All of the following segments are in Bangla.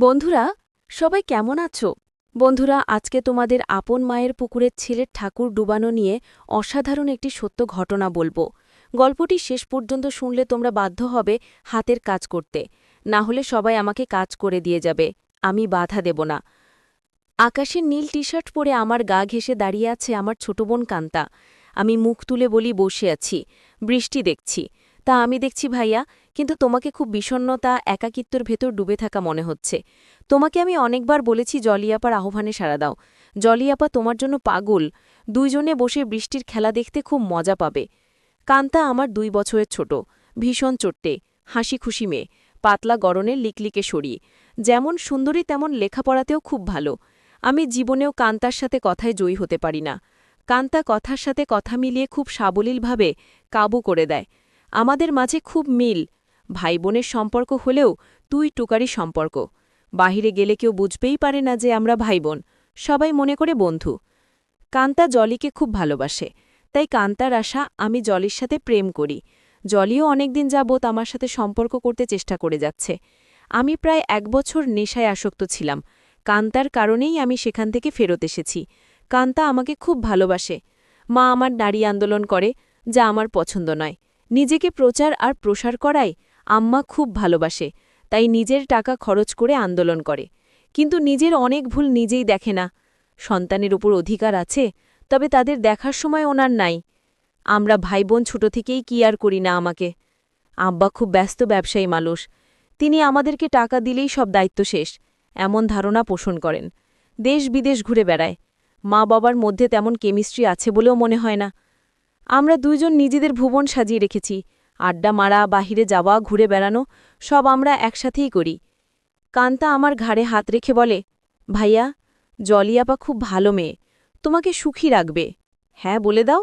বন্ধুরা, সবাই কেমন আছো? বন্ধুরা, আজকে তোমাদের আপন মায়ের পুকুরের ছেলের ঠাকুর ডুবানো নিয়ে অসাধারণ একটি সত্য ঘটনা বলবো। গল্পটি শেষ পর্যন্ত শুনলে তোমরা বাধ্য হবে হাতের কাজ করতে, না হলে সবাই আমাকে কাজ করে দিয়ে যাবে, আমি বাধা দেব না। আকাশের নীল টি শার্ট পরে আমার গা ঘেঁষে দাঁড়িয়ে আছে আমার ছোট বোন কান্তা। আমি মুখ তুলে বলি বসে আছি, বৃষ্টি দেখছি। তা আমি দেখছি ভাইয়া, কিন্তু তোমাকে খুব বিষণ্ণতা একাকিত্বর ভেতর ডুবে থাকা মনে হচ্ছে। তোমাকে আমি অনেকবার বলেছি জলিয়াপার আহ্বানে সাড়া দাও। জলিয়াপা তোমার জন্য পাগল। দুইজনে বসে বৃষ্টির খেলা দেখতে খুব মজা পাবে। কান্তা আমার 2 বছরের ছোট, ভীষণ চোট্টে, হাসি খুশি মেয়ে, পাতলা গড়নের লিকলিকে সরিয়ে, যেমন সুন্দরী তেমন লেখাপড়াতেও খুব ভালো। আমি জীবনেও কান্তার সাথে কথায় জয়ী হতে পারি না। কান্তা কথার সাথে কথা মিলিয়ে খুব সাবলীলভাবে কাবু করে দেয়। আমাদের মাঝে খুব মিল, ভাই বোনের সম্পর্ক হলেও তুই টুকারি সম্পর্ক। বাহিরে গেলে কেউ বুঝবেই পারে না যে আমরা ভাই বোন, সবাই মনে করে বন্ধু। কান্তা জলিকে খুব ভালোবাসে, তাই কান্তার আশা আমি জলির সাথে প্রেম করি। জলিও অনেকদিন যাবৎ আমার সাথে সম্পর্ক করতে চেষ্টা করে যাচ্ছে। আমি প্রায় 1 বছর নেশায় আসক্ত ছিলাম। কান্তার কারণেই আমি সেখান থেকে ফেরত এসেছি। কান্তা আমাকে খুব ভালোবাসে। মা আমার নারী আন্দোলন করে, যা আমার পছন্দ নয়। নিজেকে প্রচার আর প্রসার করায় আম্মা খুব ভালোবাসে, তাই নিজের টাকা খরচ করে আন্দোলন করে। কিন্তু নিজের অনেক ভুল নিজেই দেখে না। সন্তানের উপর অধিকার আছে, তবে তাদের দেখার সময় ওনার নাই। আমরা ভাই বোন ছোট থেকেই কি আর করি না আমাকে। আব্বা খুব ব্যস্ত ব্যবসায়ী মানুষ, তিনি আমাদেরকে টাকা দিলেই সব দায়িত্ব শেষ, এমন ধারণা পোষণ করেন। দেশ বিদেশ ঘুরে বেড়ায়। মা বাবার মধ্যে তেমন কেমিস্ট্রি আছে বলেও মনে হয় না। আমরা দুইজন নিজেদের ভুবন সাজিয়ে রেখেছি, আড্ডা মারা, বাহিরে যাওয়া, ঘুরে বেড়ানো সব আমরা একসাথেই করি। কান্তা আমার ঘাড়ে হাত রেখে বলে, ভাইয়া, জলিয়াপা খুব ভালো মেয়ে, তোমাকে সুখী রাখবে। হ্যাঁ বলে দাও।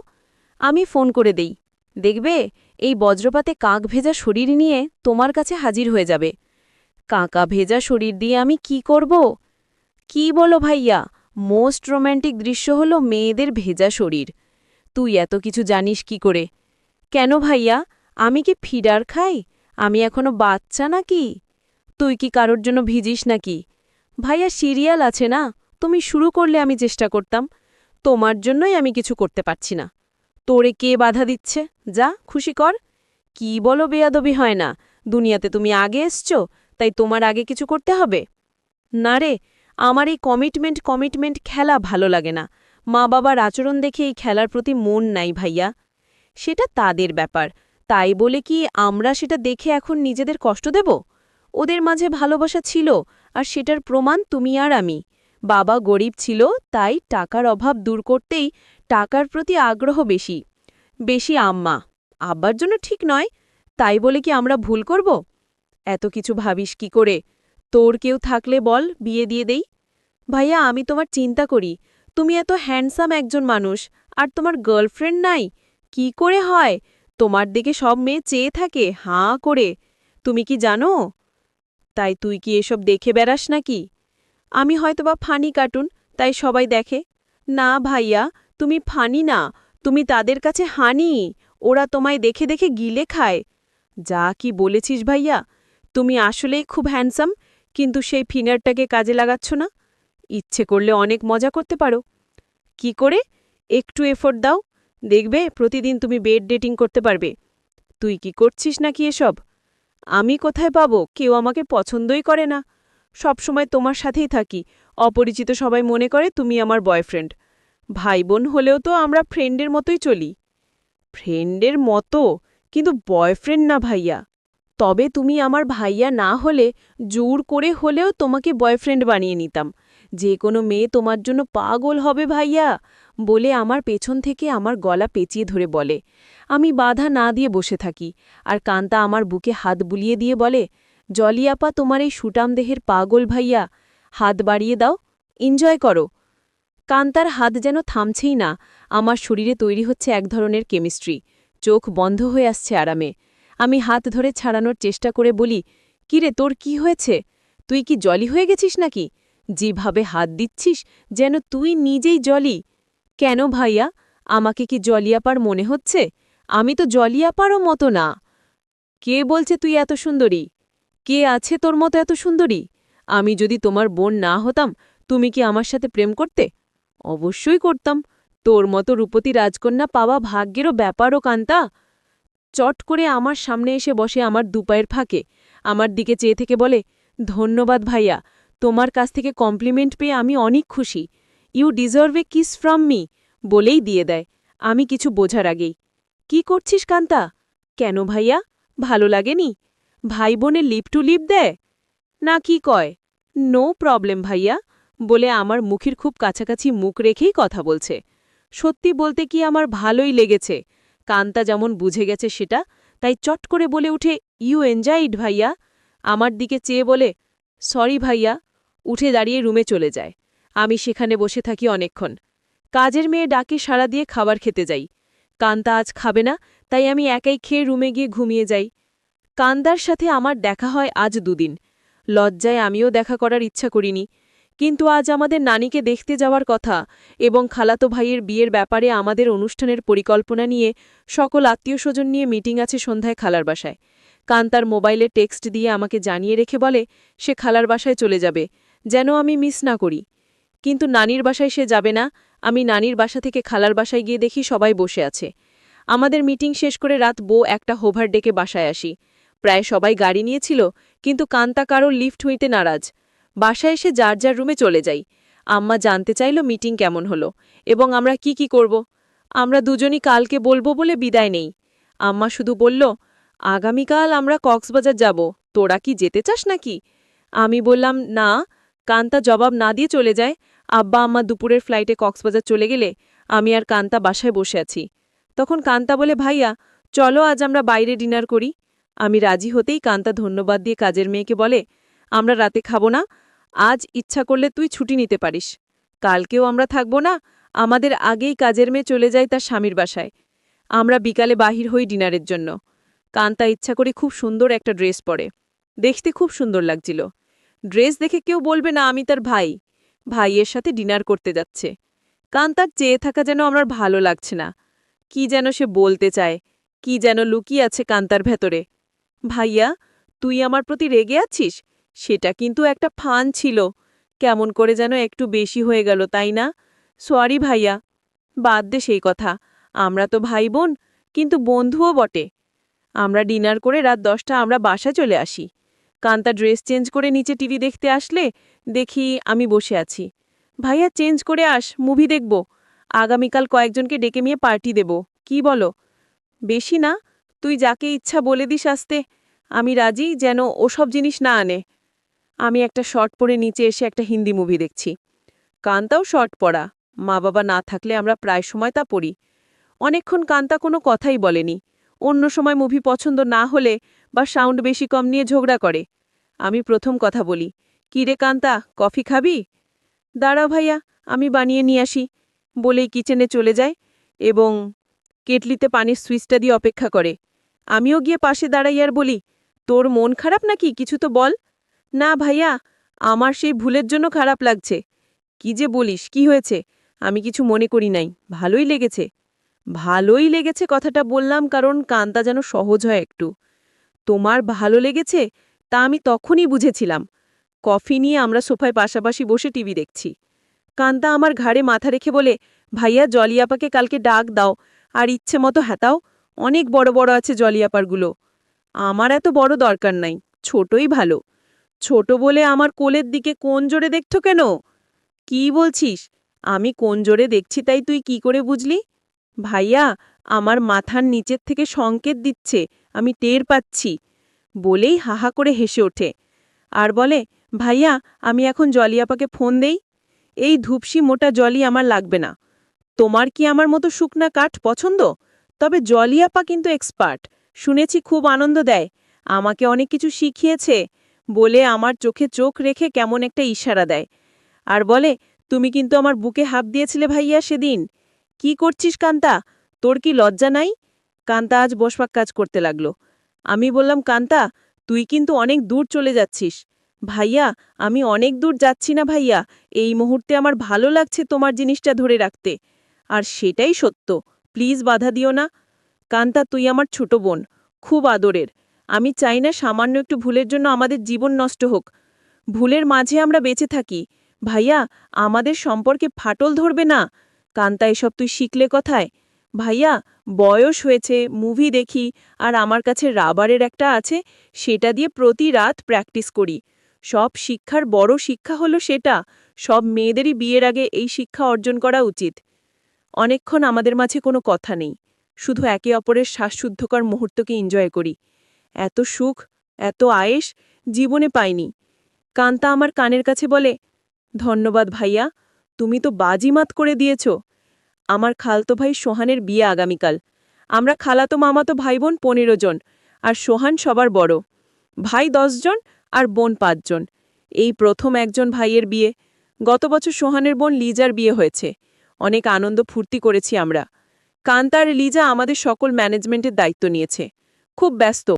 আমি ফোন করে দেই, দেখবে এই বজ্রপাতে কাক ভেজা শরীর নিয়ে তোমার কাছে হাজির হয়ে যাবে। কাকা ভেজা শরীর দিয়ে আমি কি করব? কি বলো ভাইয়া, মোস্ট রোম্যান্টিক দৃশ্য হলো মেয়েদের ভেজা শরীর। তুই এত কিছু জানিস কি করে? কেন ভাইয়া, আমি কি ফিডার খাই? আমি এখনো বাচ্চা নাকি? তুই কি কারোর জন্য ভিজিস নাকি? ভাইয়া, সিরিয়াল আছে না, তুমি শুরু করলে আমি চেষ্টা করতাম। তোমার জন্যই আমি কিছু করতে পারছি না। তোরে কে বাধা দিচ্ছে? যা খুশি কর। কি বলো, বেয়াদবি হয় না? দুনিয়াতে তুমি আগে এসছো, তাই তোমার আগে কিছু করতে হবে? না রে, আমার এই কমিটমেন্ট খেলা ভালো লাগে না। মা বাবার আচরণ দেখে এই খেলার প্রতি মন নাই ভাইয়া। সেটা তাদের ব্যাপার, তাই বলে কি আমরা সেটা দেখে এখন নিজেদের কষ্ট দেব? ওদের মাঝে ভালোবাসা ছিল, আর সেটার প্রমাণ তুমি আর আমি। বাবা গরিব ছিল, তাই টাকার অভাব দূর করতেই টাকার প্রতি আগ্রহ বেশি। বেশি আম্মা। আব্বার জন্য ঠিক নয়, তাই বলে কি আমরা ভুল করব? এত কিছু ভাবিস কি করে? তোর কেউ থাকলে বল, বিয়ে দিয়ে দেই। ভাইয়া, আমি তোমার চিন্তা করি। তুমি এত হ্যান্ডসাম একজন মানুষ, আর তোমার গার্লফ্রেন্ড নাই? কি করে হয়? তোমার দিকে সব মেয়ে চেয়ে থাকে হাঁ করে। তুমি কি জানো? তাই তুই কি এসব দেখে বেড়াস নাকি? আমি হয়তোবা ফানি কার্টুন, তাই সবাই দেখে। না ভাইয়া, তুমি ফানি না, তুমি তাদের কাছে হানি। ওরা তোমায় দেখে দেখে গিলে খায়। যা কি বলেছিস ভাইয়া, তুমি আসলেই খুব হ্যান্ডসাম, কিন্তু সেই ফিনারটাকে কাজে লাগাচ্ছ না। ইচ্ছে করলে অনেক মজা করতে পারো। কি করে? একটু এফোর্ট দাও, দেখবে প্রতিদিন তুমি বেড ডেটিং করতে পারবে। তুই কি করছিস নাকি এসব? আমি কোথায় পাবো? কেউ আমাকে পছন্দই করে না। সবসময় তোমার সাথেই থাকি, অপরিচিত সবাই মনে করে তুমি আমার বয়ফ্রেন্ড। ভাই বোন হলেও তো আমরা ফ্রেন্ডের মতোই চলি। ফ্রেন্ডের মতো, কিন্তু বয়ফ্রেন্ড না ভাইয়া। তবে তুমি আমার ভাইয়া না হলে জোর করে হলেও তোমাকে বয়ফ্রেন্ড বানিয়ে নিতাম। যে কোনো মেয়ে তোমার জন্য পাগল হবে ভাইয়া, বলে আমার পেছন থেকে আমার গলা পেঁচিয়ে ধরে বলে। আমি বাধা না দিয়ে বসে থাকি, আর কান্তা আমার বুকে হাত বুলিয়ে দিয়ে বলে, জলিয়াপা তোমার এই সুটাম দেহের পাগল ভাইয়া, হাত বাড়িয়ে দাও, এনজয় করো। কান্তার হাত যেন থামছেই না। আমার শরীরে তৈরি হচ্ছে এক ধরনের কেমিস্ট্রি। চোখ বন্ধ হয়ে আসছে আরামে। আমি হাত ধরে ছাড়ানোর চেষ্টা করে বলি, কিরে, তোর কি হয়েছে? তুই কি জলি হয়ে গেছিস নাকি? যেভাবে হাত দিচ্ছিস যেন তুই নিজেই জলি। কেন ভাইয়া, আমাকে কি জলিয়াপার মনে হচ্ছে? আমি তো জলিয়াপারও মতো না। কে বলছে তুই এত সুন্দরী? কে আছে তোর মতো এত সুন্দরী? আমি যদি তোমার বোন না হতাম তুমি কি আমার সাথে প্রেম করতে? অবশ্যই করতাম। তোর মতো রূপতী রাজকন্যা পাওয়া ভাগ্যেরও ব্যাপারও কান্তা। চট করে আমার সামনে এসে বসে আমার দুপায়ের ফাঁকে, আমার দিকে চেয়ে থেকে বলে, ধন্যবাদ ভাইয়া, তোমার কাছ থেকে কমপ্লিমেন্ট পেয়ে আমি অনেক খুশি। You deserve a kiss from me, বলেই দিয়ে দেয়। আমি কিছু বোঝার আগেই, কি করছিস কান্তা? কেন ভাইয়া, ভালো লাগেনি? ভাই বোনে লিপ টু লিপ দেয় না, কি কয়? নো প্রবলেম ভাইয়া, বলে আমার মুখের খুব কাছাকাছি মুখ রেখেই কথা বলছে। সত্যি বলতে কি আমার ভালোই লেগেছে। কান্তা যেমন বুঝে গেছে সেটা, তাই চট করে বলে উঠে, ইউ এনজয় ইট ভাইয়া। আমার দিকে চেয়ে বলে, সরি ভাইয়া, উঠে দাঁড়িয়ে রুমে চলে যায়। আমি সেখানে বসে থাকি অনেকক্ষণ। কাজের মেয়ে ডাকে সাড়া দিয়ে খাবার খেতে যাই। কান্তা আজ খাবে না, তাই আমি একাই খেয়ে রুমে গিয়ে ঘুমিয়ে যাই। কান্দার সাথে আমার দেখা হয় আজ দুদিন। লজ্জায় আমিও দেখা করার ইচ্ছা করিনি, কিন্তু আজ আমাদের নানিকে দেখতে যাওয়ার কথা এবং খালাতো ভাইয়ের বিয়ের ব্যাপারে আমাদের অনুষ্ঠানের পরিকল্পনা নিয়ে সকল আত্মীয়স্বজন নিয়ে মিটিং আছে সন্ধ্যায় খালার বাসায়। কান্তার মোবাইলে টেক্সট দিয়ে আমাকে জানিয়ে রেখে বলে সে খালার বাসায় চলে যাবে, যেন আমি মিস না করি। কিন্তু নানির বাসায় সে যাবে না। আমি নানির বাসা থেকে খালার বাসায় গিয়ে দেখি সবাই বসে আছে। আমাদের মিটিং শেষ করে রাত একটা হোভার ডেকে বাসায় আসি। প্রায় সবাই গাড়ি নিয়েছিল, কিন্তু কান্তা কারোর লিফট হইতে নারাজ। বাসায় এসে যার যার রুমে চলে যাই। আম্মা জানতে চাইল মিটিং কেমন হলো এবং আমরা কি করব। আমরা দুজনই কালকে বলবো বলে বিদায় নেই। আম্মা শুধু বলল, আগামীকাল আমরা কক্সবাজার যাব, তোরা কি যেতে চাস নাকি? আমি বললাম না। কান্তা জবাব না দিয়ে চলে যায়। আব্বা আম্মা দুপুরের ফ্লাইটে কক্সবাজার চলে গেলে আমি আর কান্তা বাসায় বসে আছি। তখন কান্তা বলে, ভাইয়া চলো আজ আমরা বাইরে ডিনার করি। আমি রাজি হতেই কান্তা ধন্যবাদ দিয়ে কাজের মেয়েকে বলে, আমরা রাতে খাবো না, আজ ইচ্ছা করলে তুই ছুটি নিতে পারিস। কালকেও আমরা থাকবো না। আমাদের আগেই কাজের মেয়ে চলে যায় তার স্বামীর বাসায়। আমরা বিকালে বাহির হই ডিনারের জন্য। কান্তা ইচ্ছা করে খুব সুন্দর একটা ড্রেস পরে, দেখতে খুব সুন্দর লাগছিল। ড্রেস দেখে কেউ বলবে না আমি তার ভাই, ভাইয়ের সাথে ডিনার করতে যাচ্ছে। কান্তার চেয়ে থাকা যেন আমার ভালো লাগছে না। কি যেন সে বলতে চায়, কি যেন লুকিয়ে আছে কান্তার ভেতরে। ভাইয়া, তুই আমার প্রতি রেগে আছিস? সেটা কিন্তু একটা ফান ছিল, কেমন করে যেন একটু বেশি হয়ে গেল, তাই না? সরি ভাইয়া, বাদ দে সেই কথা। আমরা তো ভাই বোন, কিন্তু বন্ধুও বটে। আমরা ডিনার করে রাত 10টা আমরা বাসায় চলে আসি। কান্তা ড্রেস চেঞ্জ করে নিচে টিভি দেখতে আসলে দেখি আমি বসে আছি। ভাইয়া চেঞ্জ করে আস, মুভি দেখব। আগামীকাল কয়েকজনকে ডেকে নিয়ে পার্টি দেব, কি বলো? বেশি না, তুই যাকে ইচ্ছা বলে দিস আসতে। আমি রাজি, যেন ওসব জিনিস না আনে। আমি একটা শর্ট পরে নিচে এসে একটা হিন্দি মুভি দেখছি। কান্তাও শর্ট পরা, মা বাবা না থাকলে আমরা প্রায় সময় তা পড়ি। অনেকক্ষণ কান্তা কোনো কথাই বলেনি। অন্য সময় মুভি পছন্দ না হলে বা সাউন্ড বেশি কম নিয়ে ঝগড়া করে। আমি প্রথম কথা বলি, কি রে কান্তা, কফি খাবি? দাঁড়াও ভাইয়া, আমি বানিয়ে নিয়ে আসি, বলেই কিচেনে চলে যায় এবং কেটলিতে পানির সুইচটা দিয়ে অপেক্ষা করে। আমিও গিয়ে পাশে দাঁড়াই আর বলি, তোর মন খারাপ নাকি, কিছু তো বল। না ভাইয়া, আমার সেই ভুলের জন্য খারাপ লাগছে। কি যে বলিস, কি হয়েছে? আমি কিছু মনে করি নাই, ভালোই লেগেছে। ভালোই লেগেছে কথাটা বললাম কারণ কান্তা যেন সহজ হয় একটু। তোমার ভালো লেগেছে তা আমি তখনই বুঝেছিলাম। কফি নিয়ে আমরা সোফায় পাশাপাশি বসে টিভি দেখছি। কান্তা আমার ঘাড়ে মাথা রেখে বলে, ভাইয়া জলিয়াপাকে কালকে ডাক দাও আর ইচ্ছে মতো হ্যাতাও, অনেক বড় বড় আছে জলিয়াপারগুলো। আমার এত বড় দরকার নাই, ছোটই ভালো। ছোট বলে আমার কোলের দিকে কোন জোরে দেখছ কেন? কি বলছিস? আমি কোন জোরে দেখছি তাই তুই কি করে বুঝলি? ভাইয়া, আমার মাথার নিচের থেকে সংকেত দিচ্ছে, আমি টের পাচ্ছি। বলেই হাহা করে হেসে ওঠে আর বলে, ভাইয়া আমি এখন জলিয়াপাকে ফোন দেই। এই ধূপসি মোটা জলি আমার লাগবে না। তোমার কি আমার মতো শুকনা কাঠ পছন্দ? তবে জলিয়াপা কিন্তু এক্সপার্ট, শুনেছি খুব আনন্দ দেয়, আমাকে অনেক কিছু শিখিয়েছে, বলে আমার চোখে চোখ রেখে কেমন একটা ইশারা দেয় আর বলে, তুমি কিন্তু আমার বুকে হাত দিয়েছিলে ভাইয়া সেদিন। কি করছিস কান্তা, তোর কি লজ্জা নাই? কান্তা আজ বসবাক কাজ করতে লাগলো। আমি বললাম, কান্তা তুই কিন্তু অনেক দূর চলে যাচ্ছিস। ভাইয়া, আমি অনেক দূর যাচ্ছি না ভাইয়া, এই মুহূর্তে আমার ভালো লাগছে তোমার জিনিসটা ধরে রাখতে। আর সেটাই সত্য, প্লিজ বাধা দিও না। কান্তা তুই আমার ছোট বোন, খুব আদরের। আমি চাই না সামান্য একটু ভুলের জন্য আমাদের জীবন নষ্ট হোক। ভুলের মাঝে আমরা বেঁচে থাকি। ভাইয়া, আমাদের সম্পর্কে ফাটল ধরবে না। কান্তা, এসব তুই শিখলে কোথায়? ভাইয়া, বয়স হয়েছে, মুভি দেখি, আর আমার কাছে রাবারের একটা আছে, সেটা দিয়ে প্রতি রাত প্র্যাকটিস করি। সব শিক্ষার বড় শিক্ষা হলো সেটা। সব মেয়েদেরই বিয়ের আগে এই শিক্ষা অর্জন করা উচিত। অনেকক্ষণ আমাদের মাঝে কোনো কথা নেই, শুধু একে অপরের শ্বাসশুদ্ধকর মুহূর্তকে এনজয় করি। এত সুখ, এত আয়েশ জীবনে পাইনি। কান্তা আমার কানের কাছে বলে, ধন্যবাদ ভাইয়া, তুমি তো বাজিমাত করে দিয়েছ। আমার খালতো ভাই সোহানের বিয়ে আগামীকাল। আমরা খালাতো মামাতো ভাই বোন ১৫ জন, আর সোহান সবার বড়। ভাই ১০ জন আর বোন ৫ জন। এই প্রথম একজন ভাইয়ের বিয়ে। গত বছর সোহানের বোন লিজার বিয়ে হয়েছে। অনেক আনন্দ ফুর্তি করেছি আমরা। কান্তা আর লিজা আমাদের সকল ম্যানেজমেন্টের দায়িত্ব নিয়েছে। খুব ব্যস্ত।